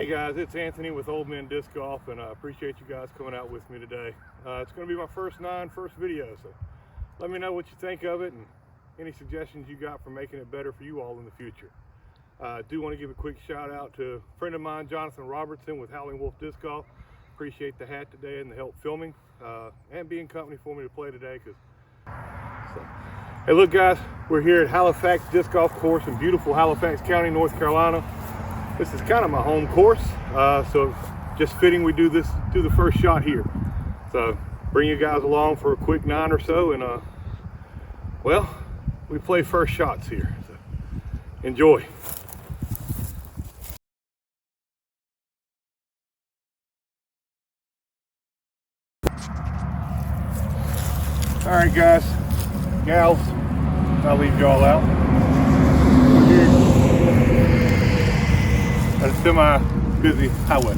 Hey guys, it's Anthony with Old Men Disc Golf, and I appreciate you guys coming out with me today. It's going to be my first video, so let me know what you think of it and any suggestions you got for making it better for you all in the future. I do want to give a quick shout out to a friend of mine, Jonathan Robertson with Howling Wolf Disc Golf. Appreciate the hat today and the help filming and being company for me to play today. Hey look guys, we're here at Halifax Disc Golf Course in beautiful Halifax County, North Carolina. This is kind of my home course, so just fitting we do the first shot here. So bring you guys along for a quick 9 or so, and well, we play first shots here. So enjoy. All right, guys, gals, I'll leave y'all out. It's a semi-busy highway.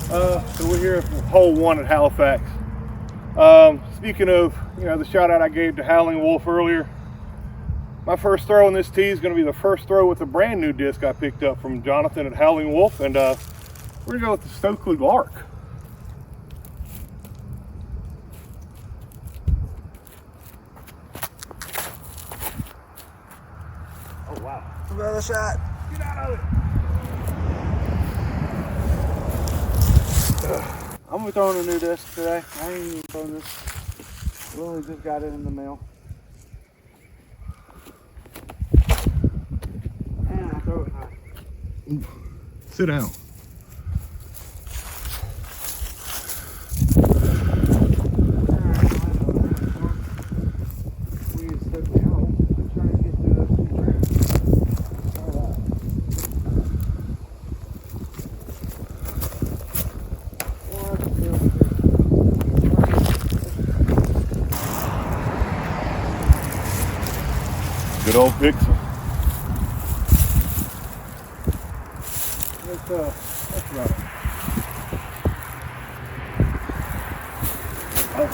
So we're here for hole 1 at Halifax. Speaking of, the shout out I gave to Howling Wolf earlier, my first throw on this tee is going to be the first throw with a brand new disc I picked up from Jonathan at Howling Wolf, and we're going to go with the Stokely Lark. Oh wow. Another shot. Get out of it. I'm gonna be throwing a new disc today. I ain't even throwing this. We only just got it in the mail. And I throw it high. Ooh. Sit down. Good old pixel. Let's run it. Oh,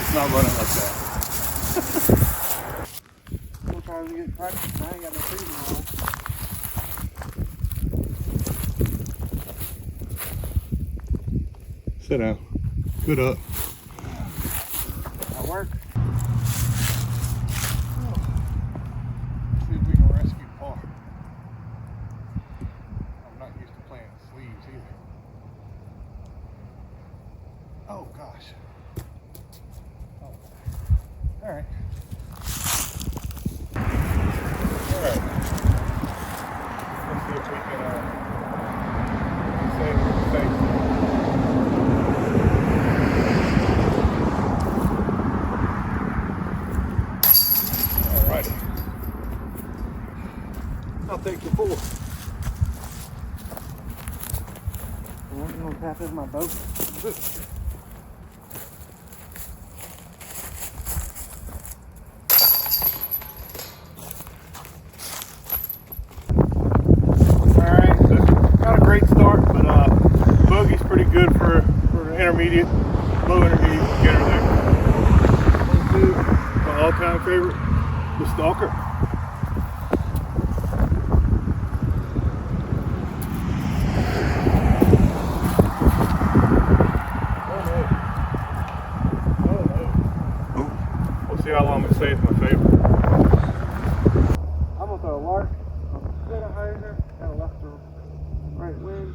it's not running like that. We'll try to get practice. I ain't got no freezing on. Sit down. Good up. That work? See if we can rescue par. I'm not used to playing sleeves either. Oh gosh. Oh. All right. All right. Let's see if we can save the face. All righty. I'll take the 4. I'm gonna tap in my boat. Alright, so not a great start, but bogey's pretty good for an intermediate, low intermediate beginner there. My all-time favorite, the Stalker. We'll see how long it stays my favorite. I'm gonna throw a lark. I'm gonna hyzer. Got a left or right wind.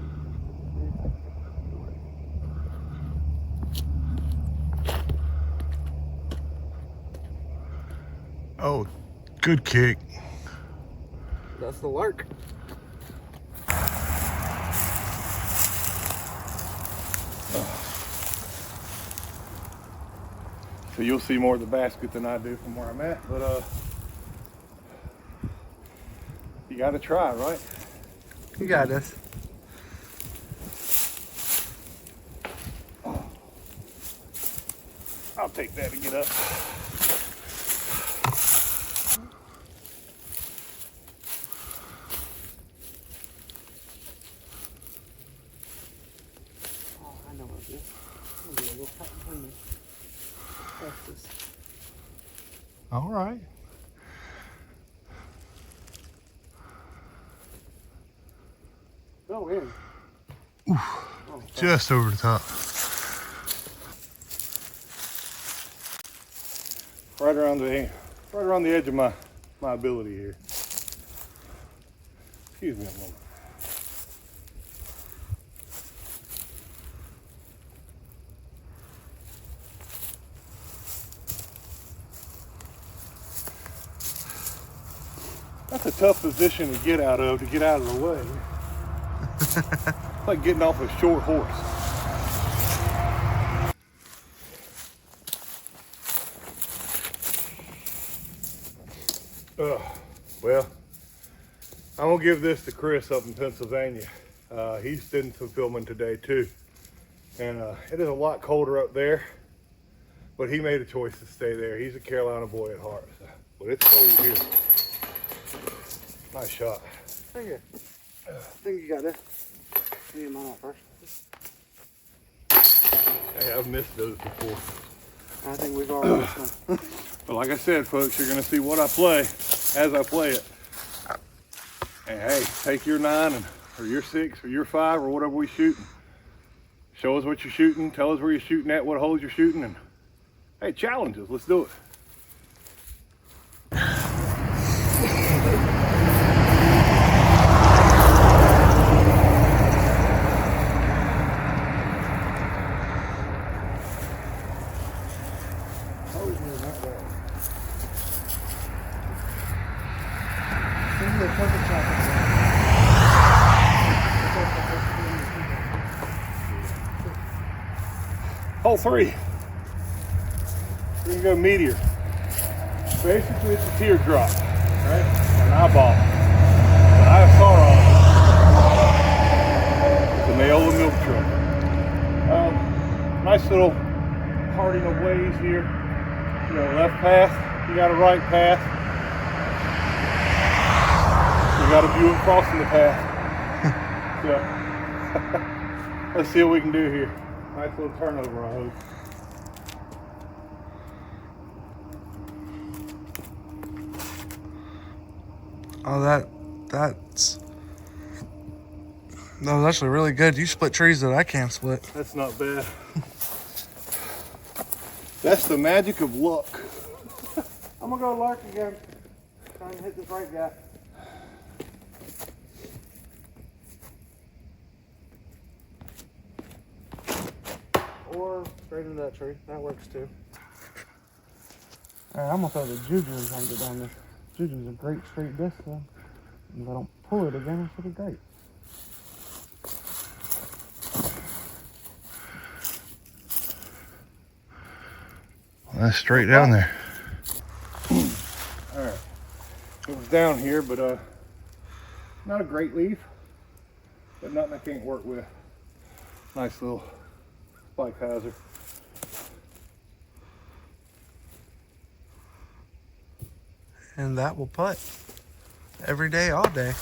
Oh, good kick. That's the lark. So you'll see more of the basket than I do from where I'm at, but you gotta try, right? You got this. I'll take that to get up. Oh, I know what it is. I'm gonna do a little cut behind me. That's this. All right. Go in. Oof, Oh, just over the top. Right around the edge of my ability here. Excuse me a moment. That's a tough position to get out of the way. It's like getting off a short horse. Well, I'm gonna give this to Chris up in Pennsylvania. He's did some filming today too. And it is a lot colder up there, but he made a choice to stay there. He's a Carolina boy at heart, so. But it's cold here. Nice shot. Thank you. I think you got this. Me and mine out first. Hey, I've missed those before. I think we've all missed one. But like I said, folks, you're gonna see what I play as I play it. And hey, take your 9 or your 6 or your 5 or whatever we're shooting. Show us what you're shooting, tell us where you're shooting at, what holes you're shooting, and hey, challenge us, let's do it. Hole 3. We're gonna go meteor. Basically, it's a teardrop, right? An eyeball. But I saw on it. The Neola milk truck. Nice little parting of ways here. You got a left path, you got a right path. You got a view of crossing the path. So, let's see what we can do here. Nice little turnover, I hope. Oh, that's no, that's actually really good. You split trees that I can't split. That's not bad. That's the magic of luck. I'm gonna go lark again. Trying to hit this right gap. Or straight into that tree. That works too. Alright, I'm gonna throw the juju and try and get down this. Juju's a great straight disc though. If I don't pull it again, it's pretty great. Well, that's straight down there. Alright. It was down here, but not a great leaf. But nothing I can't work with. Nice little spike hazard. And that will putt every day, all day.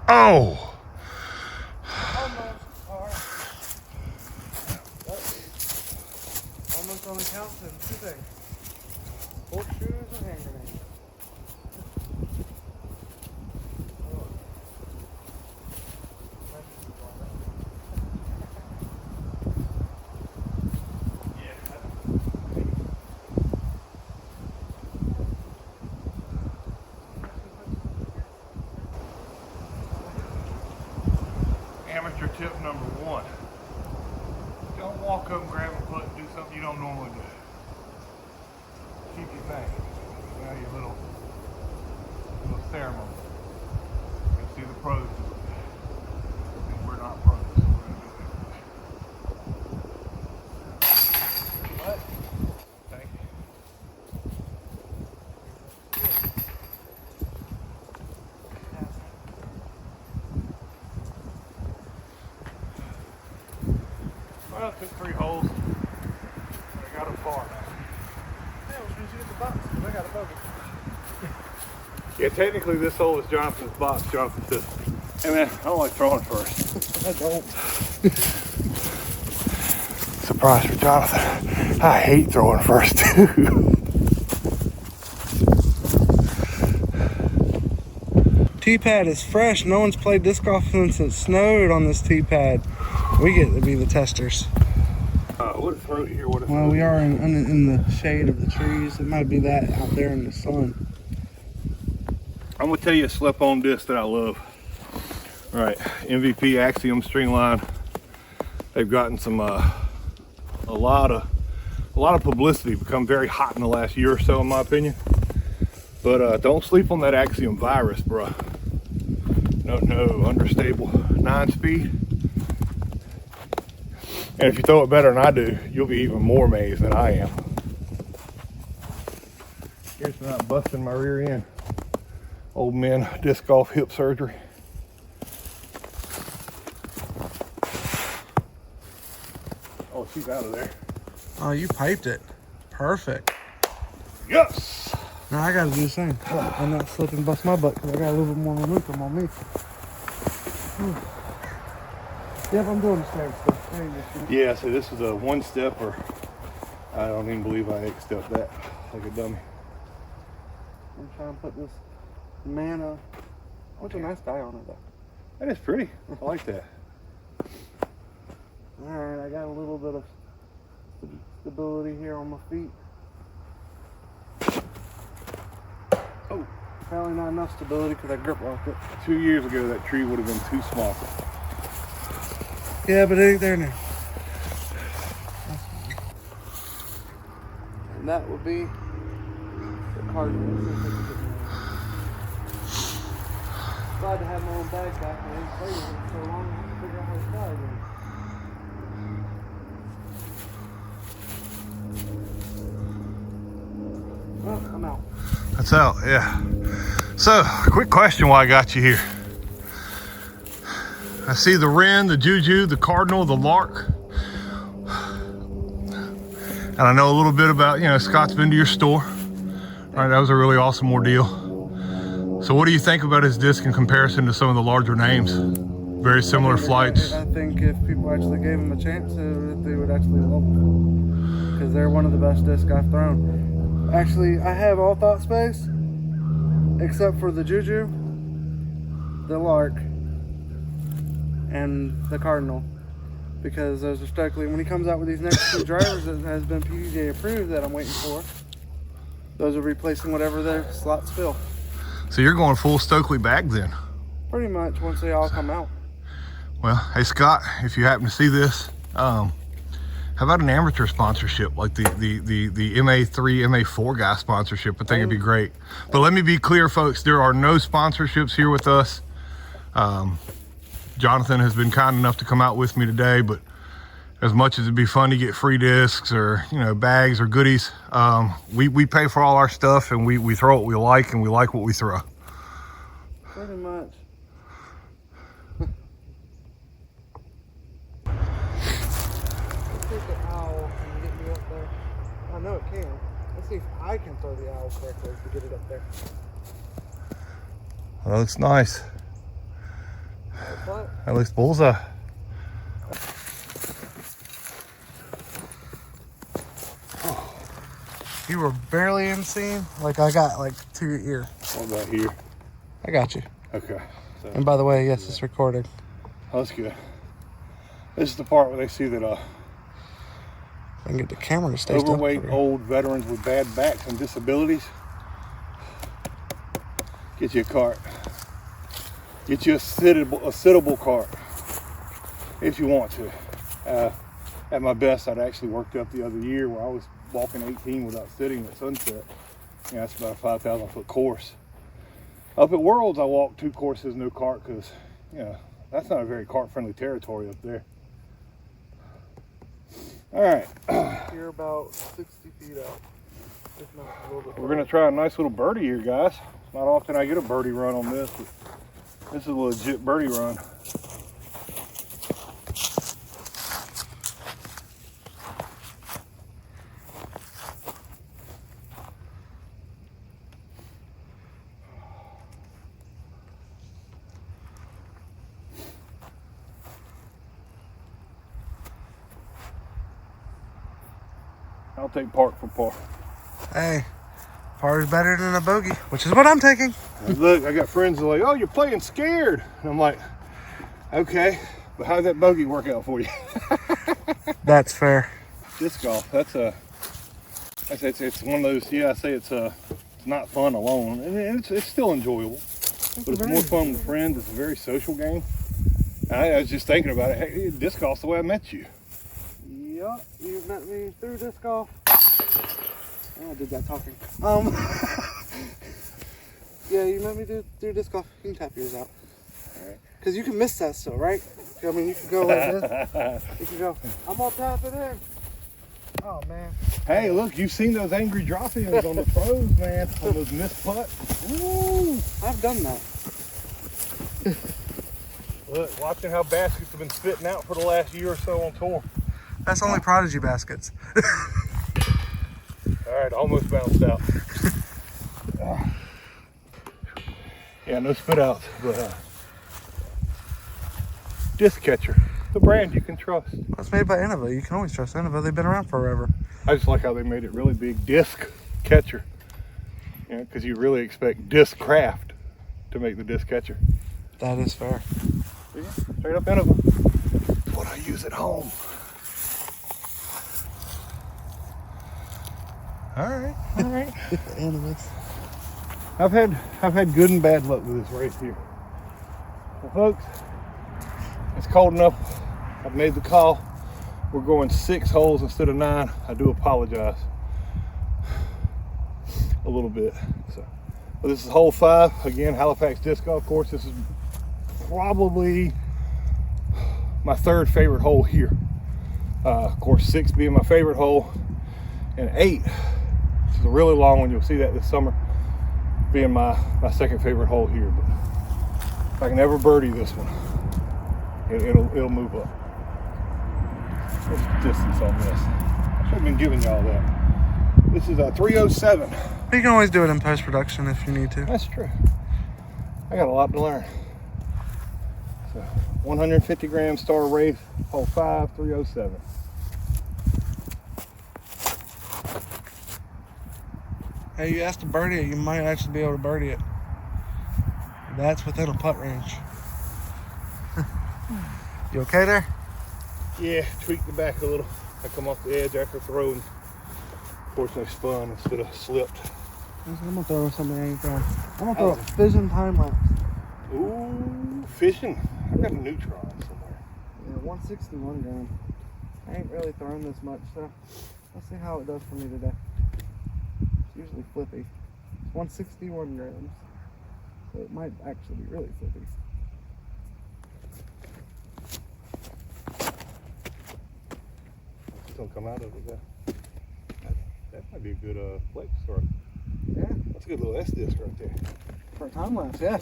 Oh! Almost only counts in 2 things. Horseshoes and hand grenades. Amateur tip number 1. Don't walk up and grab a foot and do something you don't normally do. Keep your thing. Now your little ceremony. You'll see the pros do it. And we're not pros, so we're gonna do it. What? Thank you. Well, I took 3 holes. But I got them far now. Yeah, which means you get the box. I got a bogey. Yeah, technically this hole is Jonathan's box, Jonathan's system. Hey man, I don't like throwing first. I don't. Surprise for Jonathan. I hate throwing first too. Tee pad is fresh. No one's played disc golf since it snowed on this tee pad. We get to be the testers. What is throat here? What is Well, we are in the shade of the trees. It might be that out there in the sun. I'm gonna tell you a slip-on disc that I love. All right, MVP Axiom Stringline. They've gotten some a lot of publicity. Become very hot in the last year or so, in my opinion. But don't sleep on that Axiom virus, bruh. No, understable 9-speed. And if you throw it better than I do, you'll be even more amazed than I am. Here's not busting my rear end. Old man disc golf hip surgery. Oh, she's out of there. Oh, you piped it. Perfect. Yes! Now I gotta do the same. I'm not slip and bust my butt because I got a little bit more momentum on me. Yep, I'm doing the same stuff. Yeah, so this is a one step, or I don't even believe I stepped that like a dummy. I'm trying to put this mana. What's a nice guy on it though? That is pretty. I like that. Alright, I got a little bit of stability here on my feet. Oh, probably not enough stability because I grip locked it. 2 years ago, that tree would have been too small. Yeah, but it ain't there now. And that would be the Cardinals. Glad to have my own bag back, man. Played with it so long, I have to figure out how to fly again. Well, I'm out. That's out, yeah. So, quick question while I got you here. I see the wren, the juju, the cardinal, the lark. And I know a little bit about, Scott's been to your store. All right, that was a really awesome ordeal. So what do you think about his disc in comparison to some of the larger names? Very similar flights. I think if people actually gave him a chance, they would actually love him. Because they're one of the best discs I've thrown. Actually, I have all thought space, except for the juju, the lark, and the cardinal. Because those are Stokely. When he comes out with these next two drivers that has been PDJ approved that I'm waiting for, those are replacing whatever their slots fill. So you're going full Stokely bag then? Pretty much, once they all come out. Well, hey Scott, if you happen to see this, how about an amateur sponsorship, like the MA3, MA4 guy sponsorship? I think it'd be great. But let me be clear, folks, there are no sponsorships here with us. Jonathan has been kind enough to come out with me today, but as much as it'd be fun to get free discs or, bags or goodies, we pay for all our stuff and we throw what we like and we like what we throw. Pretty much. Let's see if the owl can get me up there. I know it can. Let's see if I can throw the owl correctly to get it up there. That looks nice. What? That looks bullseye. You were barely in scene. Like I got to your ear. What about here? I got you. Okay. So, And by the way, yes, it's recorded. that's good. This is the part where they see that I can get the camera to stay still. overweight old veterans with bad backs and disabilities. Get you a cart. Get you a sittable cart if you want to. At my best, I'd actually worked up the other year where I was walking 18 without sitting at sunset. That's about a 5,000 foot course. Up at Worlds, I walked 2 courses, no cart, because that's not a very cart-friendly territory up there. All right. You're about 60 feet out. If not a little bit. We're gonna try a nice little birdie here, guys. It's not often I get a birdie run on this, but this is a legit birdie run. I'll take park for par. Hey, par is better than a bogey, which is what I'm taking. Look, I got friends that are like, oh, you're playing scared. And I'm like, okay, but how did that bogey work out for you? That's fair. Disc golf, it's one of those, yeah, I say it's not fun alone. And it's still enjoyable, but it's more fun with friends. It's a very social game. I was just thinking about it. Hey, disc golf's the way I met you. Yup, you met me through disc golf. Oh, I did that talking. Yeah, you met me through disc golf. You can tap yours out. Because you can miss that still, right? I mean, you can go like this. You can go, I'm gonna tap it in. Oh, man. Hey, look, you've seen those angry drop-ins on the pros, man, on those missed putts. Woo! I've done that. Look, watching how baskets have been spitting out for the last year or so on tour. That's only Prodigy baskets. All right, almost bounced out. Yeah, no spit outs, but disc catcher, the brand you can trust. Well, it's made by Innova. You can always trust Innova. They've been around forever. I just like how they made it really big, disc catcher. You know, because you really expect disc craft to make the disc catcher. That is fair. Yeah, straight up Innova. It's what I use at home. All right. Innovas. I've had good and bad luck with this race here. Well, folks, it's cold enough. I've made the call. We're going 6 holes instead of 9. I do apologize a little bit. So, well, this is hole 5. Again, Halifax Disc Golf Course. This is probably my 3rd favorite hole here. Of course, 6 being my favorite hole, and 8, this is a really long one. You'll see that this summer, being my 2nd favorite hole here. But if I can ever birdie this one, it'll move up. What's the distance on this? I should have been giving y'all that. This is a 307. You can always do it in post-production if you need to. That's true. I got a lot to learn. So 150 gram Star Wraith, hole 5, 307. Hey, you asked to birdie it, you might actually be able to birdie it. That's within a putt range. You okay there? Yeah, tweaked the back a little. I come off the edge after throwing. Fortunately spun instead of slipped. I'm gonna throw something I ain't throwing. I'm gonna throw a fishing time lapse. Ooh, fishing. I got a neutron somewhere. Yeah, 161 gram. I ain't really thrown this much, so let's see how it does for me today. It's usually flippy. It's 161 grams, so it might actually be really flippy. It's gonna come out of it though. That might be a good flex throw. Yeah, That's a good little S disc right there. for a time lapse, yeah.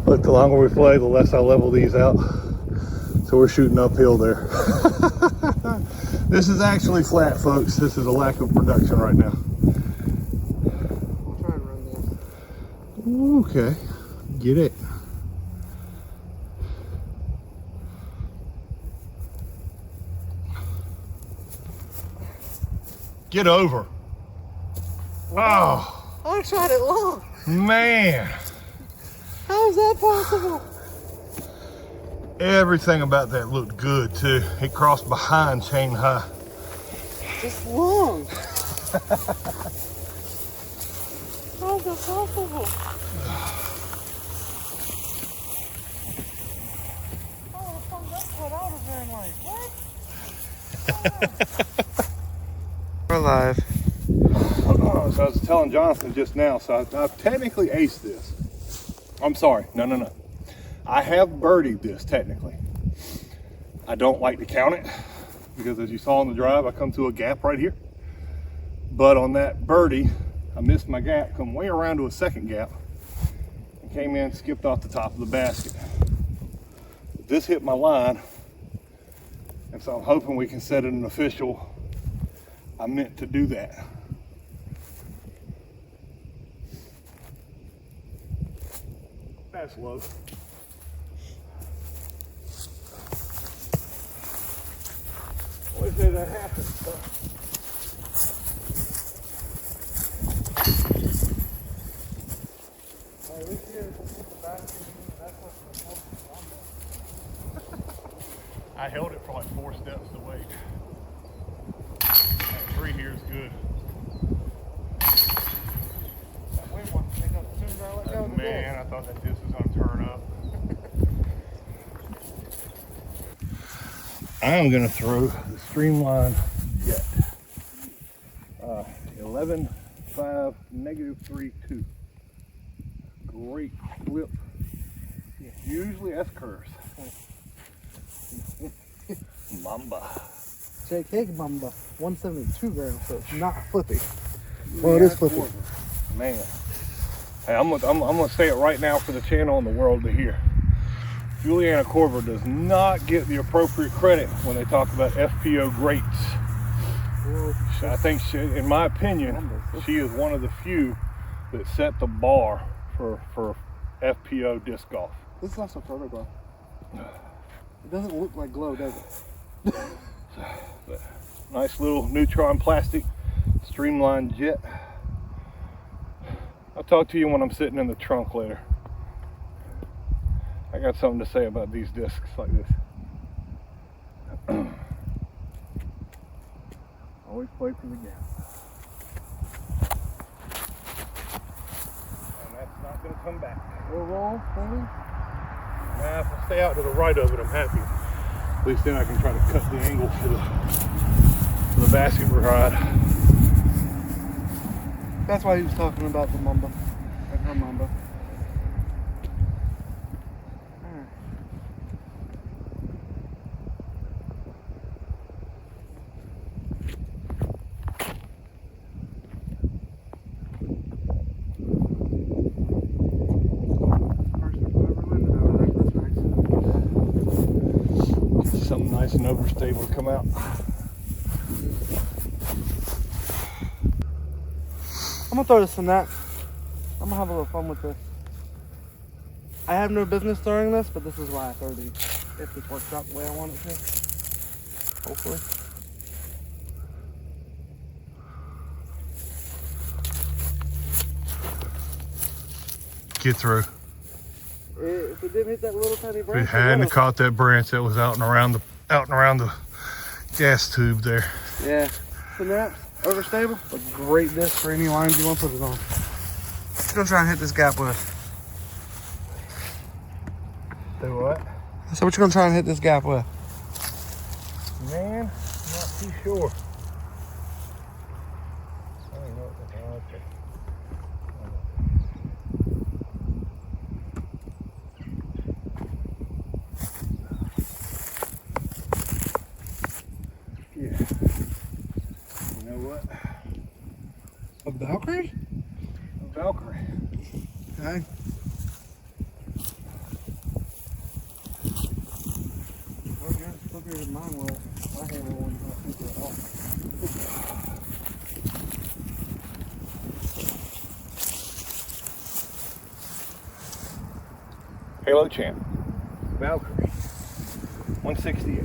Look, the longer we play, the less I level these out. So we're shooting uphill there. This is actually flat, folks. This is a lack of production right now. I'll try and run this. Okay, get it. Get over. Oh, I shot it long. man. How is that possible? Everything about that looked good too. It crossed behind chain high. Just long. How is that possible? Oh, from that cut out of there, like, what? We're live. So I was telling Jonathan just now, so I've technically aced this. I'm sorry, no. I have birdied this technically. I don't like to count it because as you saw on the drive, I come to a gap right here. But on that birdie, I missed my gap, come way around to a second gap, and came in, skipped off the top of the basket. This hit my line, and so I'm hoping we can set it an official. I meant to do that. That's low. say that happens. So. I held it for like 4 steps to wait. That tree here is good. Man, I thought that disc was going to turn up. I'm going to throw the Streamline Jet. 11.5 -3.2. Great flip. Usually S curves. Mamba. JK Mamba, 172 grams, so it's not flippy. Well, it is flippy. Man. Hey, I'm gonna say it right now for the channel and the world to hear. Juliana Korver does not get the appropriate credit when they talk about FPO greats. I think, in my opinion, she is one of the few that set the bar for FPO disc golf. This is also photograph. It doesn't look like glow, does it? Nice little neutron plastic Streamline Jet. I'll talk to you when I'm sitting in the trunk later. I got something to say about these discs like this. Always play for the gap. And that's not going to come back. We'll roll fully. Nah, if I stay out to the right of it, I'm happy. At least then I can try to cut the angle for the basket ride. That's why he was talking about the Mamba and her Mamba. Something nice and overstable to come out. I'm gonna throw this in that. I'm gonna have a little fun with this. I have no business throwing this, but this is why I throw these. If this works out the way I want it to. Hopefully. Get through. If it didn't hit that little tiny branch, We hadn't caught that branch that was out and around the gas tube there. Yeah. Snaps, overstable, a great disc for any lines you want to put it on. Just gonna try and hit this gap with. Do what? So what you gonna try and hit this gap with? Man, not too sure. I don't know. Okay. Yeah. You know what? A Valkyrie? A Valkyrie. Okay. Well, yours is flippier than mine was. My hammer one's not flippier at all. Halo Champ. Valkyrie. 168.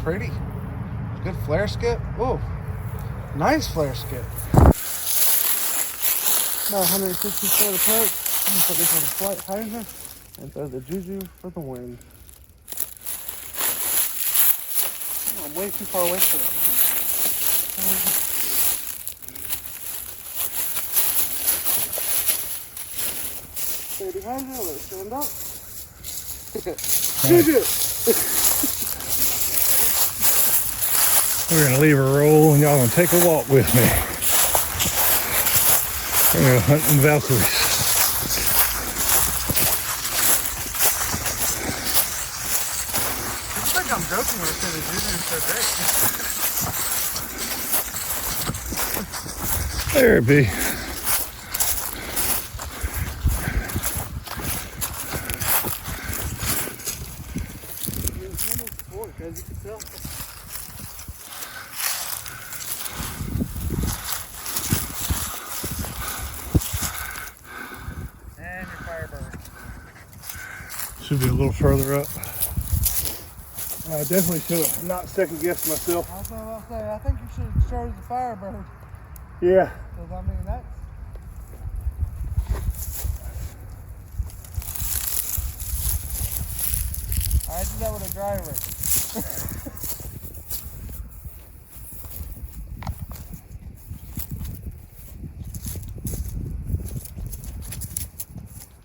Pretty. Good flare skip. Oh, nice flare skip. About 160 foot approach. I'm gonna put this on a flight hyzer and throw the Juju for the win. Oh, I'm way too far away for it. Steady hyzer, let's stand up. Juju! We're gonna leave her roll and y'all gonna take a walk with me. We're gonna hunt them Valkyries. I think I'm joking when I say the Juju is so big. There it be. As you can tell. And your Firebird. should be a little further up. I definitely should have not second guessed myself. I was about to say, I think you should have started the Firebird. Yeah. Because, I mean, that's... I did that with a driver.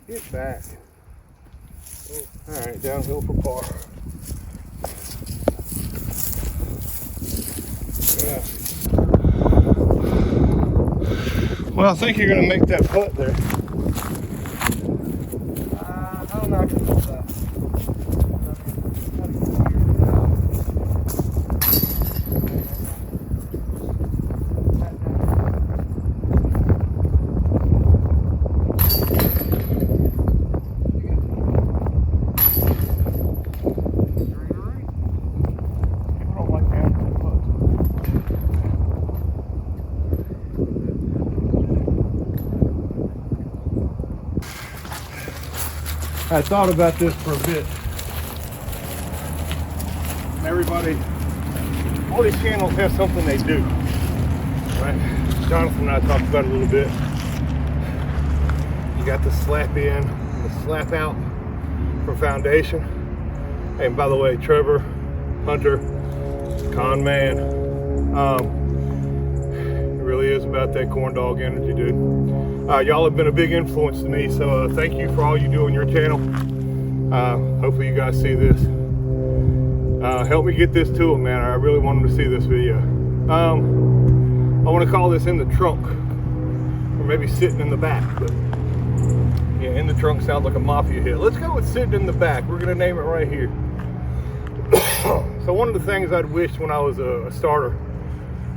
Get back. Oh, all right, downhill for par. Yeah. Well, I think you're going to make that putt there. I don't know, I can do that. I thought about this for a bit. Everybody, all these channels have something they do, right? Jonathan and I talked about it a little bit. You got the slap in and the slap out for foundation. And by the way, Trevor, Hunter, con man, it really is about that corn dog energy, dude. Y'all have been a big influence to me, so thank you for all you do on your channel. Hopefully you guys see this. Help me get this to them, man. I really want them to see this video. I want to call this in the trunk, or maybe sitting in the back, but yeah, in the trunk sounds like a mafia hit. Let's go with sitting in the back. We're gonna name it right here. So one of the things I'd wished when I was a starter,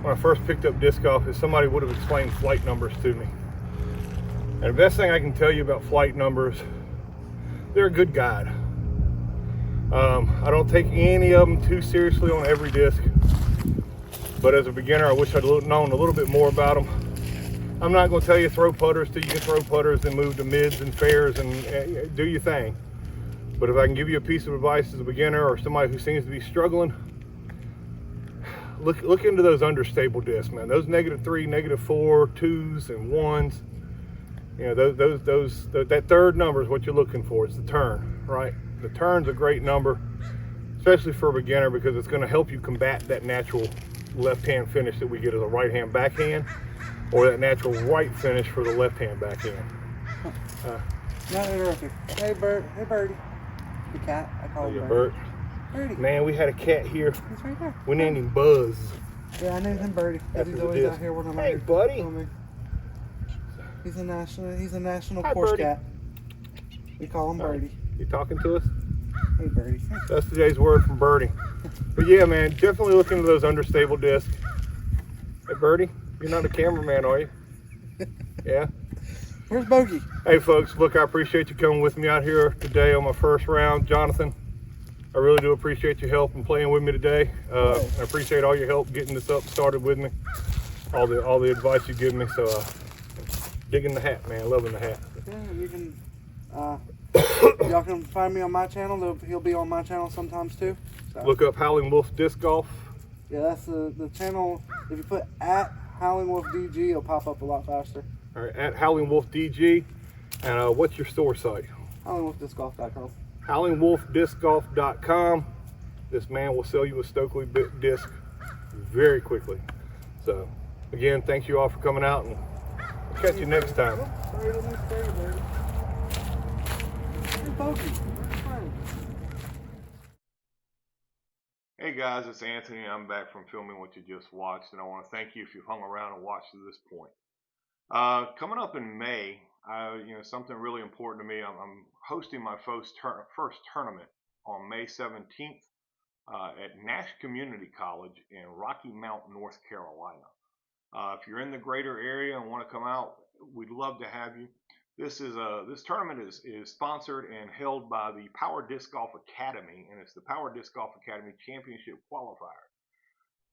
when I first picked up disc golf, is somebody would have explained flight numbers to me. And the best thing I can tell you about flight numbers, they're a good guide. I don't take any of them too seriously on every disc, but as a beginner, I wish I'd known a little bit more about them. I'm not going to tell you throw putters till you can throw putters and move to mids and fairs and do your thing. But if I can give you a piece of advice as a beginner or somebody who seems to be struggling, look into those understable discs, man. Those -3, -4, 2s and 1s. You know, that third number is what you're looking for. It's the turn, right? The turn's a great number, especially for a beginner, because it's going to help you combat that natural left-hand finish that we get as a right-hand backhand, or that natural right finish for the left-hand backhand. Not interrupting. Hey, Birdie. The cat. I call him Bert. Birdie. Man, we had a cat here. He's right there. We named him Buzz. Yeah, I named him Birdie. After He's the always disc. out here when I'm Hey, out buddy. filming. He's a national Hi, course Birdie. cat. We call him Birdie. You talking to us? Hey, Birdie. That's today's word from Birdie. But yeah, man, definitely look into those understable discs. Hey, Birdie, you're not a cameraman, are you? Yeah? Where's Bogey? Hey, folks, look, I appreciate you coming with me out here today on my first round. Jonathan, I really do appreciate your help and playing with me today. I appreciate all your help getting this up started with me. All the advice you give me. So, digging the hat, man. Loving the hat. Yeah, you can, y'all can find me on my channel. He'll be on my channel sometimes too. So. Look up Howling Wolf Disc Golf. Yeah, that's the channel. If you put at Howling Wolf DG, it'll pop up a lot faster. All right, at Howling Wolf DG. And what's your store site? HowlingWolfDiscGolf.com. HowlingWolfDiscGolf.com. This man will sell you a Stokely disc very quickly. So, again, thank you all for coming out, and we'll catch you next time. Hey guys, it's Anthony. I'm back from filming what you just watched, and I want to thank you if you've hung around and watched to this point. Coming up in May, something really important to me. I'm hosting my first tournament on May 17th at Nash Community College in Rocky Mount, North Carolina. If you're in the greater area and want to come out, we'd love to have you. This tournament is sponsored and held by the Power Disc Golf Academy, and it's the Power Disc Golf Academy Championship Qualifier.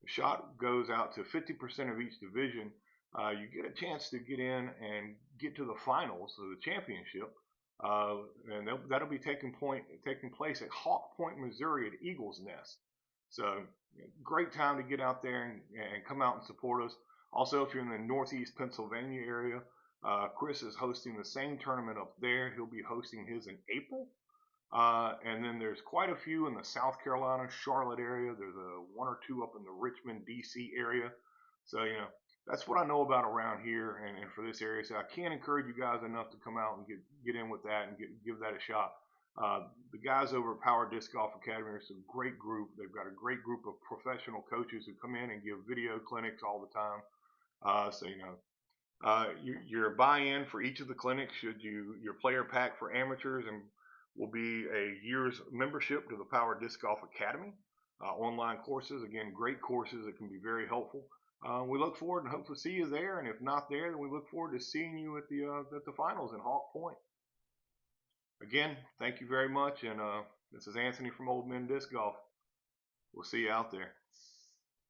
The shot goes out to 50% of each division. You get a chance to get in and get to the finals of the championship and that'll be taking place at Hawk Point, Missouri at Eagle's Nest. So great time to get out there and come out and support us. Also, if you're in the Northeast Pennsylvania area, Chris is hosting the same tournament up there. He'll be hosting his in April. And then there's quite a few in the South Carolina, Charlotte area. There's one or two up in the Richmond, D.C. area. So, that's what I know about around here and for this area. So I can't encourage you guys enough to come out and get in with that and give that a shot. The guys over at Power Disc Golf Academy are a great group. They've got a great group of professional coaches who come in and give video clinics all the time. So, your buy-in for each of the clinics, your player pack for amateurs and will be a year's membership to the Power Disc Golf Academy. Online courses, again, great courses that can be very helpful. We look forward and hope to see you there, and if not there, then we look forward to seeing you at the finals in Hawk Point. Again, thank you very much, and this is Anthony from Old Men Disc Golf. We'll see you out there.